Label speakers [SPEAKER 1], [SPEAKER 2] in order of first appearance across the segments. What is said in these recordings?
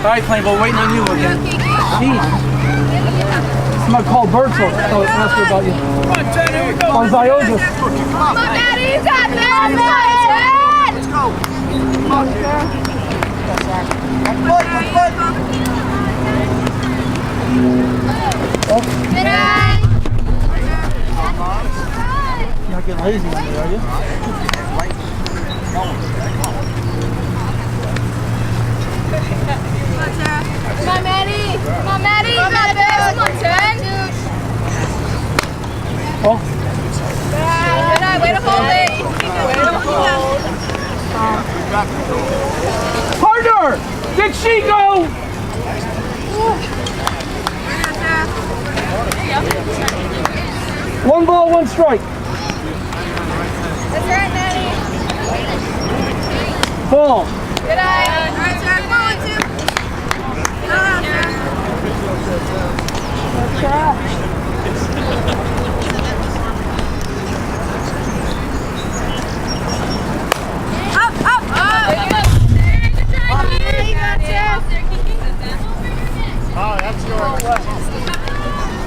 [SPEAKER 1] right, Plain Boy, waiting on you again. Jeez. Somebody called Bertzel. So it's ask you about you. On Ziosis.
[SPEAKER 2] Come on, Daddy, you got this! Let's go! Come on, Sarah. Good night!
[SPEAKER 1] You're not getting lazy on me, are you?
[SPEAKER 2] Come on, Sarah. Come on, Maddie. Come on, Maddie. You got this. Come on, Ted.
[SPEAKER 1] Oh.
[SPEAKER 2] Good night. Way to hold it. Way to hold.
[SPEAKER 1] Partner! Did she go? One ball, one strike.
[SPEAKER 2] That's right, Maddie.
[SPEAKER 1] Ball.
[SPEAKER 2] Good night. All right, Sarah. Come on, 1-2. Go on, Sarah. Good job. Up, up, up.
[SPEAKER 3] Oh, that's yours.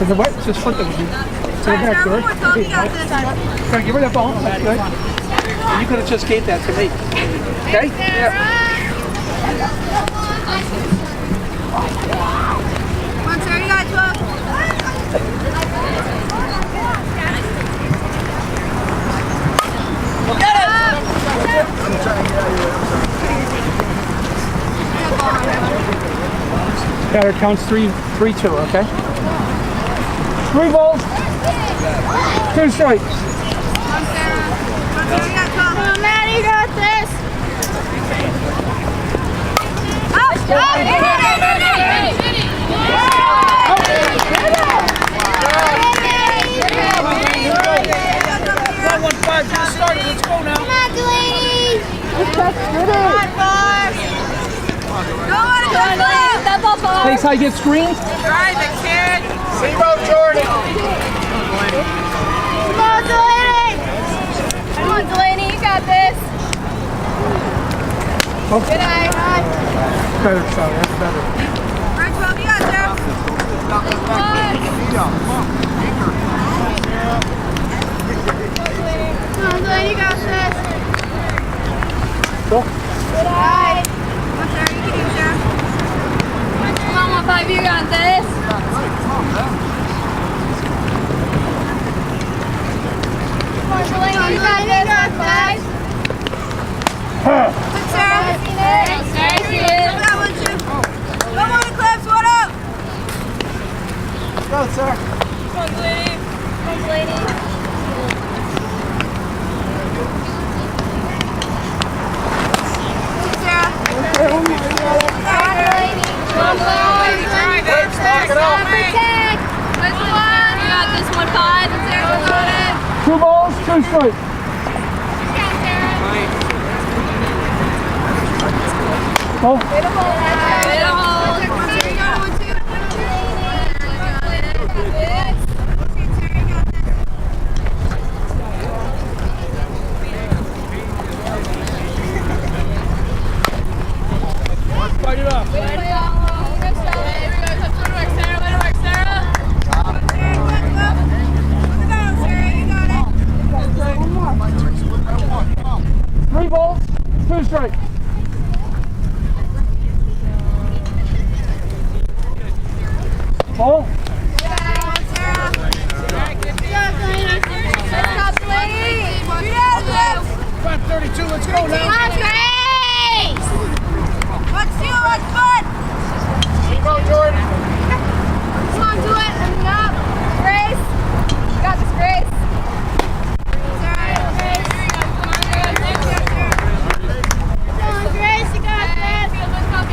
[SPEAKER 1] Is it wet? Just flip it. To the back, George. Okay, give her that ball. That's good. You could have just gave that to me. Okay? Yeah.
[SPEAKER 2] Come on, Sarah. You got 12.
[SPEAKER 1] Batter counts 3-2, okay? 3 balls, 2 strikes.
[SPEAKER 2] Come on, Sarah. Come on, Sarah. You got 12. Come on, Maddie. You got this. Up, up.
[SPEAKER 1] Just started. Let's go now.
[SPEAKER 2] Come on, Delaney. Come on, Bob. Go on, step up, Bob.
[SPEAKER 1] Place how you get screened.
[SPEAKER 2] Drive it, kid.
[SPEAKER 3] Zero, Jordan.
[SPEAKER 2] Come on, Delaney. Come on, Delaney. You got this.
[SPEAKER 1] Oh.
[SPEAKER 2] Good night.
[SPEAKER 1] Better, sorry. That's better.
[SPEAKER 2] All right, 12. You got this. Come on, Delaney. You got this.
[SPEAKER 1] Go.
[SPEAKER 2] Good night. Come on, Sarah. You can do it, Sarah. Come on, 1-5. You got this. Come on, Delaney. You got this. 1-5. Good, Sarah. Thanks, Sarah. Look at that 1-2. Come on, Eclipse. What up?
[SPEAKER 1] Let's go, sir.
[SPEAKER 2] Come on, Delaney. Come on, Delaney. Sarah. Come on, Delaney. Come on, Delaney.
[SPEAKER 3] Knock it off.
[SPEAKER 2] Protect. This one. You got this 1-5. Sarah's on it.
[SPEAKER 1] 2 balls, 2 strikes. Oh.
[SPEAKER 2] Way to hold. Way to hold.
[SPEAKER 1] Fight it up. Three balls, 2 strikes. Ball. About 32, let's go now.
[SPEAKER 2] Let's do it, let's fun!
[SPEAKER 3] Go, Jordan.
[SPEAKER 2] Come on, do it. Enough. Grace. You got this, Grace. Come on, Grace. You got this. Come on,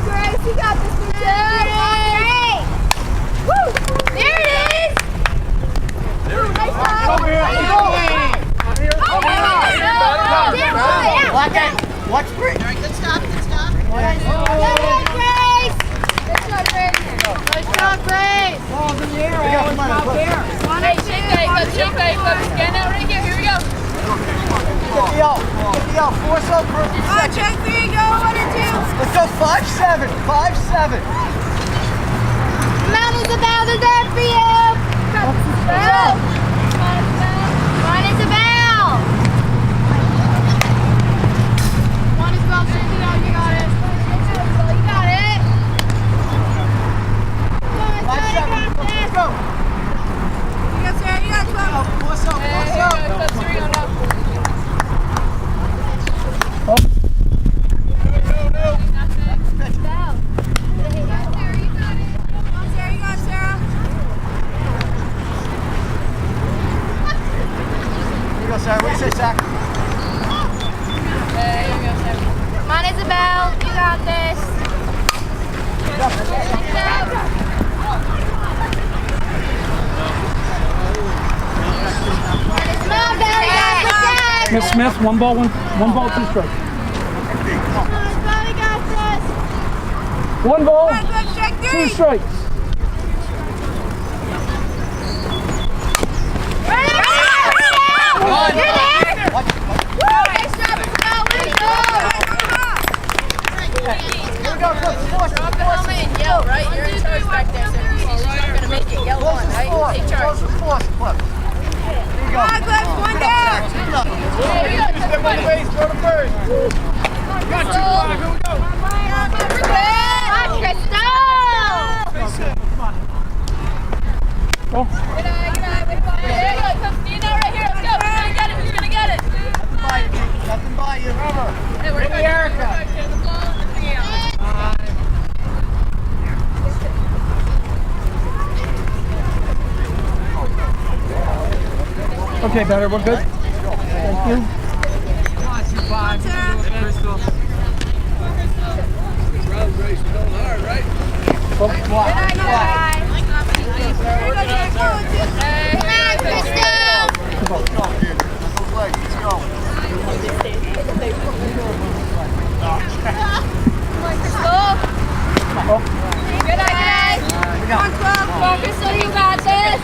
[SPEAKER 2] Grace. You got this. Great. Woo! There it is. Woo, nice job.
[SPEAKER 3] Over here. Let's go. Watch it. Watch Grace. All right, good stop. Good stop.
[SPEAKER 2] Good job, Grace. Good job, Grace. Nice job, Grace.
[SPEAKER 3] Ball's in the air. Come on,
[SPEAKER 2] Hey, shake that, Eclipse. Scan that right here. Here we go.
[SPEAKER 3] Force up for
[SPEAKER 2] check 3, go 1 and 2.
[SPEAKER 3] Let's go 5-7. 5-7.
[SPEAKER 2] Mount Isabel, they're there for you. Go. Come on, Isabel. Come on, Isabel, you got it. You got it. Come on,
[SPEAKER 3] 5-7. Let's go.
[SPEAKER 2] You got Sarah, you got 12.
[SPEAKER 3] Force up. Force up. Sarah, what do you say, Zach?
[SPEAKER 2] There you go, Sarah. Come on, Isabel. You got this.
[SPEAKER 1] Miss Smith, one ball, 2 strikes. One ball, 2 strikes.
[SPEAKER 2] You're there! Woo! Nice job, Isabel. Way to go!
[SPEAKER 3] Here we go, Drop
[SPEAKER 4] the helmet and yell, right? You're in charge back there, so she's not going to make it. Yell one, right? Take charge.
[SPEAKER 3] Here you go.
[SPEAKER 2] Come on, Cliff, 1 down!
[SPEAKER 3] Step on the base, throw the bird. Got you, here we go.
[SPEAKER 2] Come on, Crystal!
[SPEAKER 1] Oh.
[SPEAKER 4] Good eye, way to go. There you go. Come stand out right here. Let's go. Who's going to get it? Who's going to get it?
[SPEAKER 3] Nothing by you.
[SPEAKER 4] Hey, we're good. Erica. The ball and the field.
[SPEAKER 1] Okay, better. We're good. Thank you.
[SPEAKER 3] Come on, 2-5. Crystal. Road race going hard, right?
[SPEAKER 2] Good eye, good eye. Come on, Crystal!
[SPEAKER 3] Let's go.
[SPEAKER 4] Good eye, guys.
[SPEAKER 2] Come on, Club!
[SPEAKER 4] Come on, Crystal, you got this.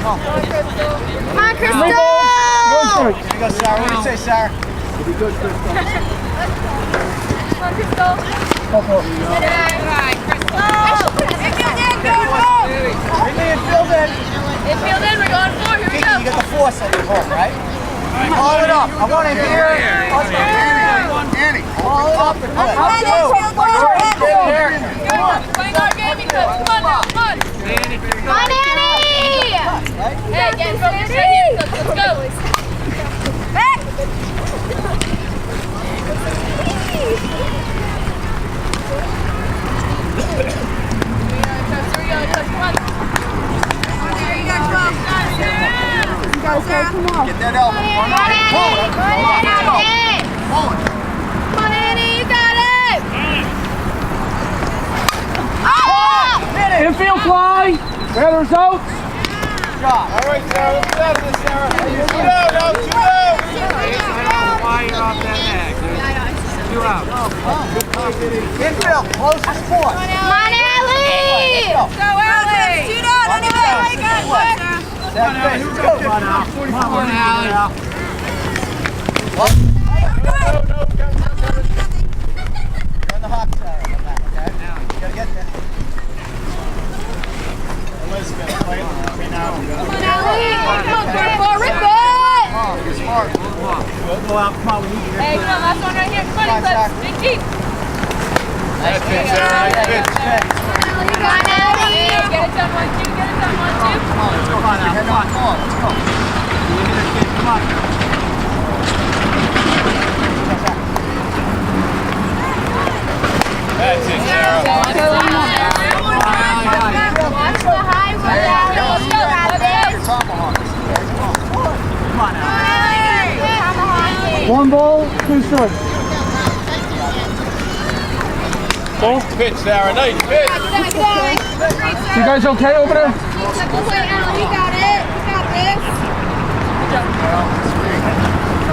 [SPEAKER 2] Come on, Crystal!
[SPEAKER 1] One strike.
[SPEAKER 3] Here you go, Sarah. What do you say, Sarah?
[SPEAKER 4] Come on, Crystal. Good eye, Crystal.
[SPEAKER 3] Infield in.
[SPEAKER 4] Infield in, we're going 4. Here we
[SPEAKER 3] Kiki,
[SPEAKER 4] go.
[SPEAKER 3] you got the force at your home, right? Call it up. I want to hear it. Annie. Call it up and let it go.
[SPEAKER 4] Come on, playing our game, Eclipse. Come on now, come on.
[SPEAKER 2] Come on, Annie!
[SPEAKER 4] Hey, get focused right here, Eclipse. Let's go.
[SPEAKER 2] Back!
[SPEAKER 4] Here we go, Eclipse. Come on.
[SPEAKER 2] There you go, 12.
[SPEAKER 3] Get that elbow.
[SPEAKER 2] Come on, Annie!
[SPEAKER 3] Pull it.
[SPEAKER 2] Come on, Annie!
[SPEAKER 3] Pull it.
[SPEAKER 2] Come on, Annie, you got it!
[SPEAKER 1] Infield fly. Batters out.
[SPEAKER 3] Shot. All right, Sarah. Let's get this, Sarah. 2 out. 2 out.
[SPEAKER 5] Wire off that neck. 2 out.
[SPEAKER 3] Infield. Closest point.
[SPEAKER 2] Come on, Allie!
[SPEAKER 3] Go.
[SPEAKER 2] Go, Allie! Shoot out anyway!
[SPEAKER 3] That's base. Let's go.
[SPEAKER 5] Come on, Allie.
[SPEAKER 3] You're on the hot side on that, okay? You gotta get there. Elizabeth, play it. Let me know.
[SPEAKER 2] Come on, Allie! Come on, Purple! Rip it!
[SPEAKER 3] Come on, you're smart.
[SPEAKER 5] Go out. Come on. We need you.
[SPEAKER 4] Hey, come on, last one right here. Come on, Eclipse. Big deep.
[SPEAKER 3] That's it, Sarah. That's it.
[SPEAKER 2] Come on, Allie!
[SPEAKER 4] Get it done, 1, 2. Get it done, 1, 2.
[SPEAKER 3] Come on, let's go. Come on, head on. Come on, let's go.
[SPEAKER 5] Come on.
[SPEAKER 3] That's it, Sarah.
[SPEAKER 2] Watch the highway, Allie! You got this!
[SPEAKER 3] Come on,
[SPEAKER 2] Tomahawk!
[SPEAKER 1] One ball, 2 strikes. Ball.
[SPEAKER 3] pitch, Sarah. Nice pitch.
[SPEAKER 1] You guys okay over there?
[SPEAKER 2] Come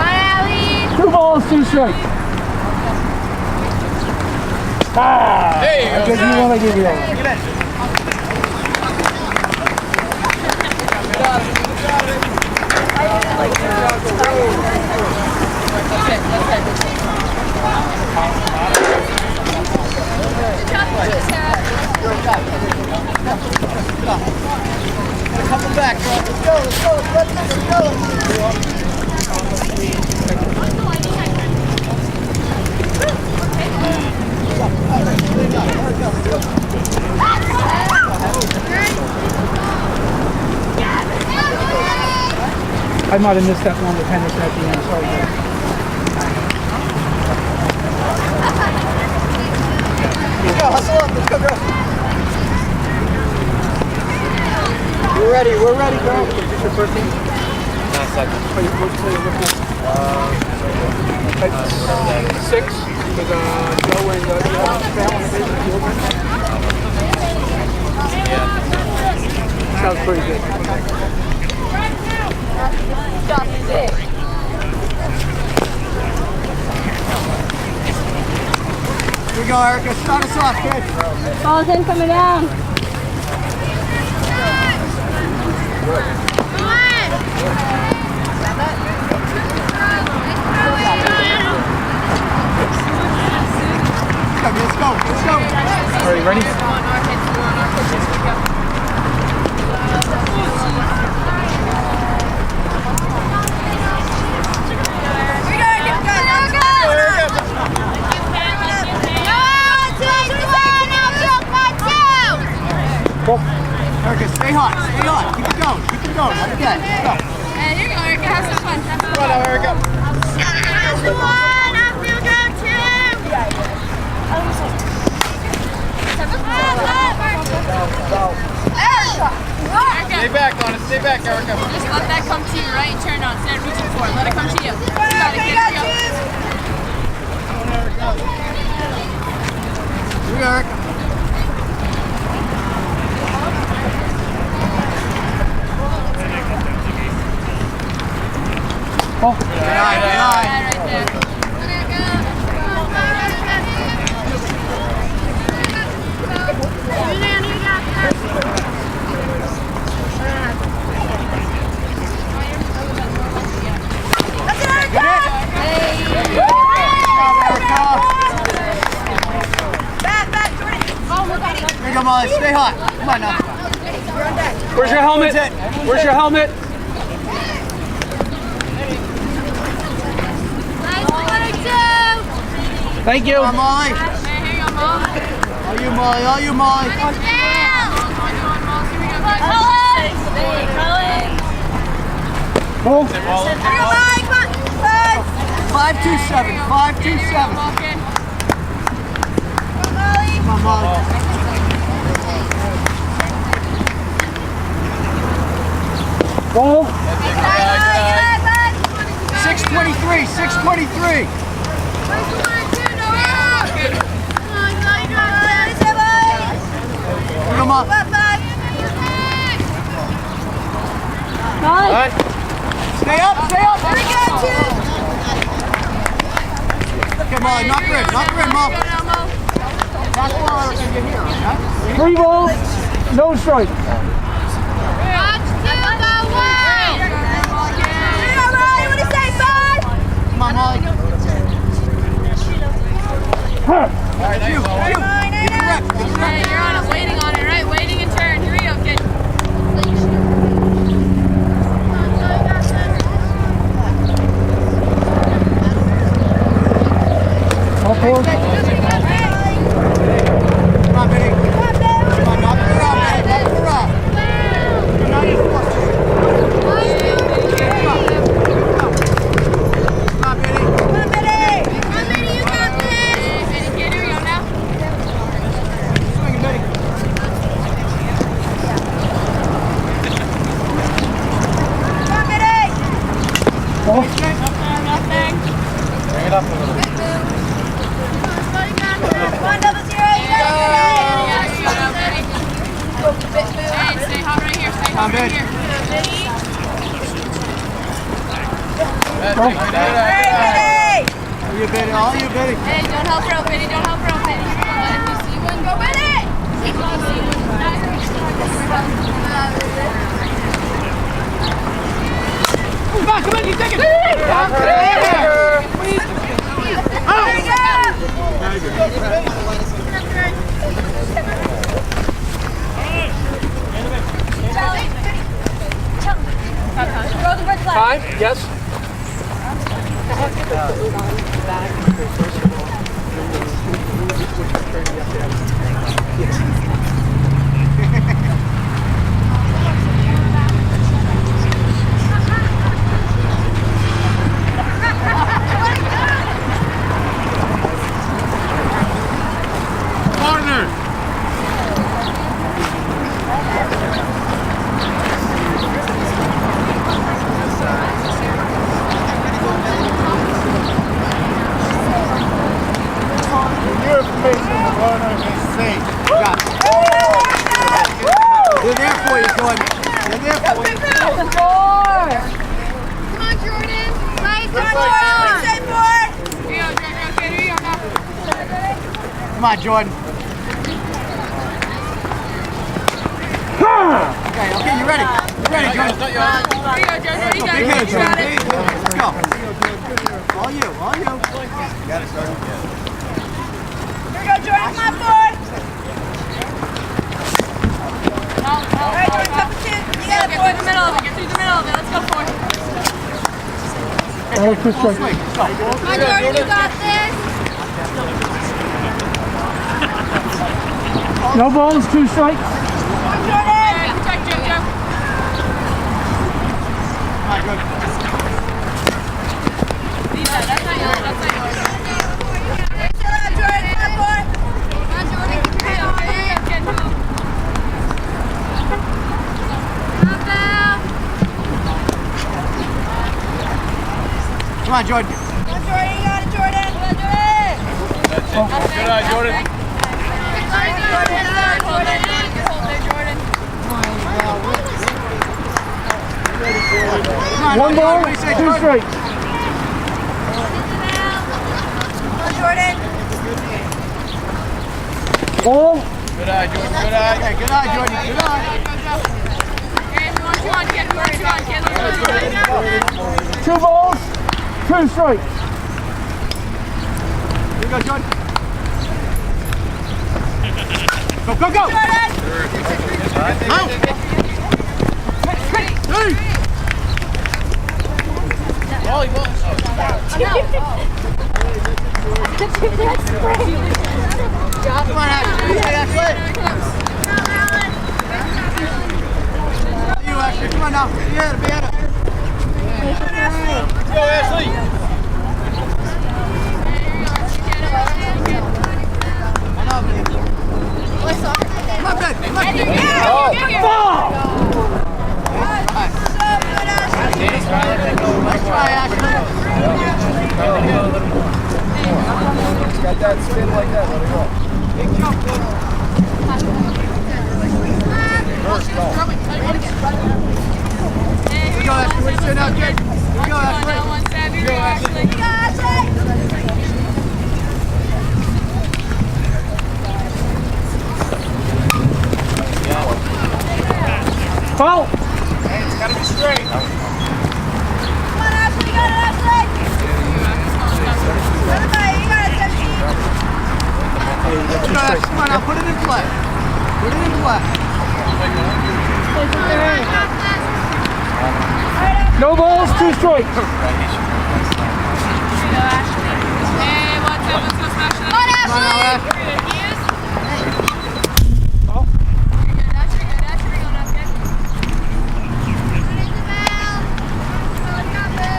[SPEAKER 2] on, Allie!
[SPEAKER 1] 2 balls, 2 strikes. Ah!
[SPEAKER 3] There you
[SPEAKER 1] I
[SPEAKER 3] go,
[SPEAKER 1] guess you want to give you that.
[SPEAKER 2] Come
[SPEAKER 3] Couple back, bro. Let's go, let's go, let's go.
[SPEAKER 1] I might have missed that one with Henderson at the end, sorry.
[SPEAKER 3] Let's go, hustle up, let's go, girl. We're ready, girl.
[SPEAKER 1] Is this your birthday?
[SPEAKER 5] Not second.
[SPEAKER 1] Are you supposed to say your birthday? 6 with Joe and Val on the baby children.
[SPEAKER 5] Yeah.
[SPEAKER 1] Sounds pretty good.
[SPEAKER 3] Here we go, Erica. Start us off, kid.
[SPEAKER 2] Ball's in, coming down.
[SPEAKER 3] Let's go.
[SPEAKER 1] Are you ready?
[SPEAKER 3] Erica, stay hot. Keep it going. Let it get. Let's go.
[SPEAKER 4] Hey, here you go, Erica. Have some fun.
[SPEAKER 3] Come on now, Erica. Stay back, Donna. Stay back, Erica.
[SPEAKER 4] Just let that come to you, right? And turn it on instead of reaching for it. Let it come to you. You got it, kid. Here we go.
[SPEAKER 3] Here we go, Erica.
[SPEAKER 1] Oh.
[SPEAKER 3] Good eye.
[SPEAKER 4] Right there.
[SPEAKER 3] Here you go, Molly. Stay hot. Come on now.
[SPEAKER 1] Where's your helmet? Where's your helmet? Thank you.
[SPEAKER 3] Come on, Molly.
[SPEAKER 4] Hey, here you go, Mom.
[SPEAKER 3] All you, Molly.
[SPEAKER 1] Oh.
[SPEAKER 3] 527. 527. Come on, Molly.
[SPEAKER 1] Oh.
[SPEAKER 3] 623. 623. Come on. Stay up. Okay, Molly, knock her in, Molly. That's why I can get here, okay?
[SPEAKER 1] 3 balls, no strike.
[SPEAKER 3] Come on, Molly. All right, you. Get the rep.
[SPEAKER 4] Hey, you're on it, waiting on it, right? Waiting and turn. Here we go, kid.
[SPEAKER 1] All 4.
[SPEAKER 3] Come on, Benny. Come on, knock her out, man. Knock her out. You're not even close. Come on, Benny. Swing it, Benny.
[SPEAKER 1] Oh.
[SPEAKER 5] Bring it up a little bit.
[SPEAKER 4] Hey, stay hot right here. Stay hot right here.
[SPEAKER 3] All you, Benny.
[SPEAKER 4] Hey, don't help her out, Benny. Don't help her out, Benny. Here we go. If you see one, go Benny! If you see one,
[SPEAKER 1] Come on, you take it. Time, yes.
[SPEAKER 3] They're there for you, Jordan. They're there for you.
[SPEAKER 2] Come on, Jordan. Nice, Jordan. Say four.
[SPEAKER 3] Come on, Jordan. Okay, you ready? You ready, Jordan? Big head, Jordan. Let's go. All you. Got it, Jordan.
[SPEAKER 2] Here we go, Jordan. Come on, four. All right, Jordan, couple two. You got it, four.
[SPEAKER 4] Get through the middle of it. Let's go for it.
[SPEAKER 1] All right, Chris, strike.
[SPEAKER 2] Come on, Jordan, you got this.
[SPEAKER 1] No balls, 2 strikes.
[SPEAKER 2] Come on, Jordan.
[SPEAKER 4] Check, Joe.
[SPEAKER 3] All right, good.
[SPEAKER 4] That's not yours.
[SPEAKER 2] Chill out, Jordan. Come on, four. Come on, Jordan. Keep your head on it. Come on,
[SPEAKER 3] Come on, Jordan.
[SPEAKER 2] Come on, Jordan. You got it, Jordan. Come on, Jordan.
[SPEAKER 5] Good eye, Jordan.
[SPEAKER 3] Come on,
[SPEAKER 1] 1 ball,
[SPEAKER 3] what do you say,
[SPEAKER 1] 2
[SPEAKER 3] Jordan?
[SPEAKER 1] strikes.
[SPEAKER 2] Come on, Jordan.
[SPEAKER 1] Ball,
[SPEAKER 5] Good eye, Jordan. Good eye.
[SPEAKER 3] Okay, good eye, Jordan. Good eye.
[SPEAKER 1] 2 balls, 2 strikes.
[SPEAKER 3] Here you go, Jordan. Go.
[SPEAKER 2] Jordan.
[SPEAKER 3] Out. Hey.
[SPEAKER 5] Volleyball.
[SPEAKER 3] Come on, Ashley. You, Ashley. Come on now. Be at it.
[SPEAKER 5] Go, Ashley.
[SPEAKER 3] Come on, Ben. Come on.
[SPEAKER 1] Ball!
[SPEAKER 3] Nice try, Ashley.
[SPEAKER 5] Got that spin like that. Let it go.
[SPEAKER 3] Big jump, dude. Here we go, Ashley. What you say now, kid? Here we go, Ashley.
[SPEAKER 1] Foul!
[SPEAKER 5] Hey, it's got to be straight.
[SPEAKER 2] Come on, Ashley. You got it, Ashley. Everybody, you got it, 17.
[SPEAKER 3] Come on now, put it in play.
[SPEAKER 1] No balls, 2 strikes.
[SPEAKER 2] Come on, Ashley.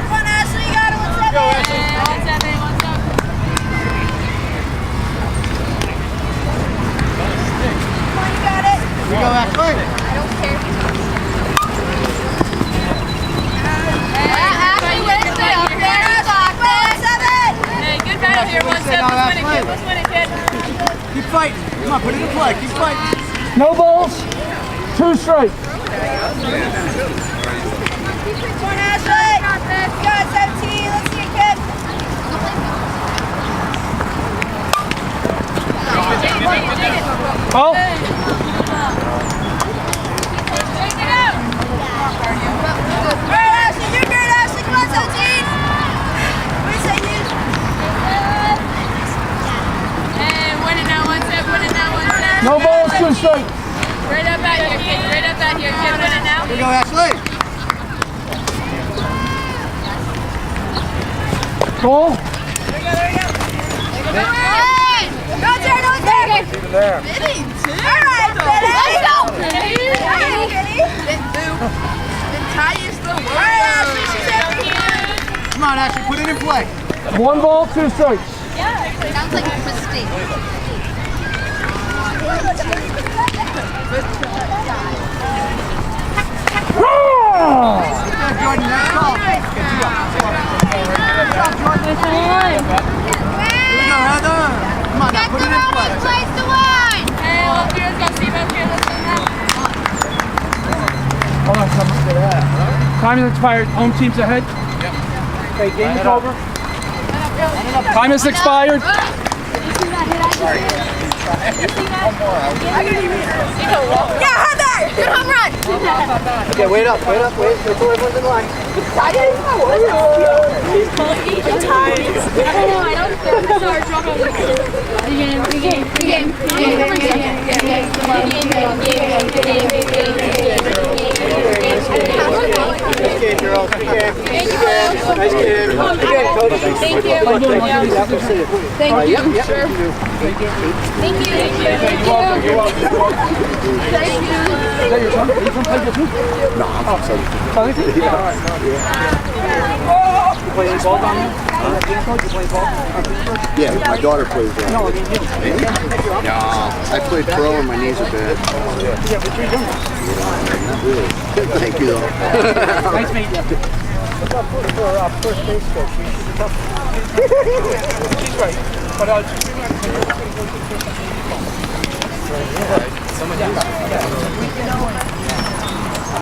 [SPEAKER 2] Come on, Ashley. You got it, 17.
[SPEAKER 5] Go, Ashley.
[SPEAKER 2] Come on, you got it.
[SPEAKER 3] Here we go, Ashley.
[SPEAKER 2] Ashley, win it up there.
[SPEAKER 4] Hey, good battle here. 1-7. Let's win it, kid.
[SPEAKER 3] Keep fighting. Come on, put it in play. Keep fighting.
[SPEAKER 1] No balls, 2 strikes.
[SPEAKER 2] Come on, Ashley. You got it, 17. Let's see it, kid.
[SPEAKER 1] Foul!
[SPEAKER 2] All right, Ashley. You're good, Ashley.
[SPEAKER 1] strikes.
[SPEAKER 4] Right up at here, kid. Right up at here. Kid, win it now.
[SPEAKER 3] Here you go, Ashley.
[SPEAKER 1] Goal.
[SPEAKER 2] Go, Terry, go, Terry.
[SPEAKER 1] Even there.
[SPEAKER 2] All right, Benny. Let's go. All right, Benny. All right, Ashley, she's happy.
[SPEAKER 3] Come on, Ashley, put it in play.
[SPEAKER 1] 1 ball, 2 strikes.
[SPEAKER 2] Sounds like a mistake.
[SPEAKER 3] Good, Jordan, next call. Here we go, Heather. Come on, now put it in play.
[SPEAKER 2] Place to win.
[SPEAKER 4] Hey, let's do this. Go, Steve. Up here. Let's do that.
[SPEAKER 1] Hold on, come. Time is expired. Home team's ahead. Okay, game is over. Time is expired.
[SPEAKER 2] Yeah, Heather. Good home run.
[SPEAKER 3] Okay, wait up. Wait until everyone's in line. Nice game, girls. Good game. Nice game. Good game, coach.
[SPEAKER 4] Thank you.
[SPEAKER 3] Thank you. Yep.
[SPEAKER 4] Thank you.
[SPEAKER 1] You're welcome. Is that your son? Are you from Playville too?
[SPEAKER 3] No, I'm sorry.
[SPEAKER 1] Southington? Yeah. All right. You play any ball down there? You play ball?
[SPEAKER 6] Yeah, my daughter plays that.
[SPEAKER 1] No, I mean you.
[SPEAKER 6] No, I played pro and my knees are bad.
[SPEAKER 1] Yeah, but you're younger.
[SPEAKER 6] Not really. Thank you though.
[SPEAKER 1] Nice meeting you. For first base coach, she's a tough one. She's right. But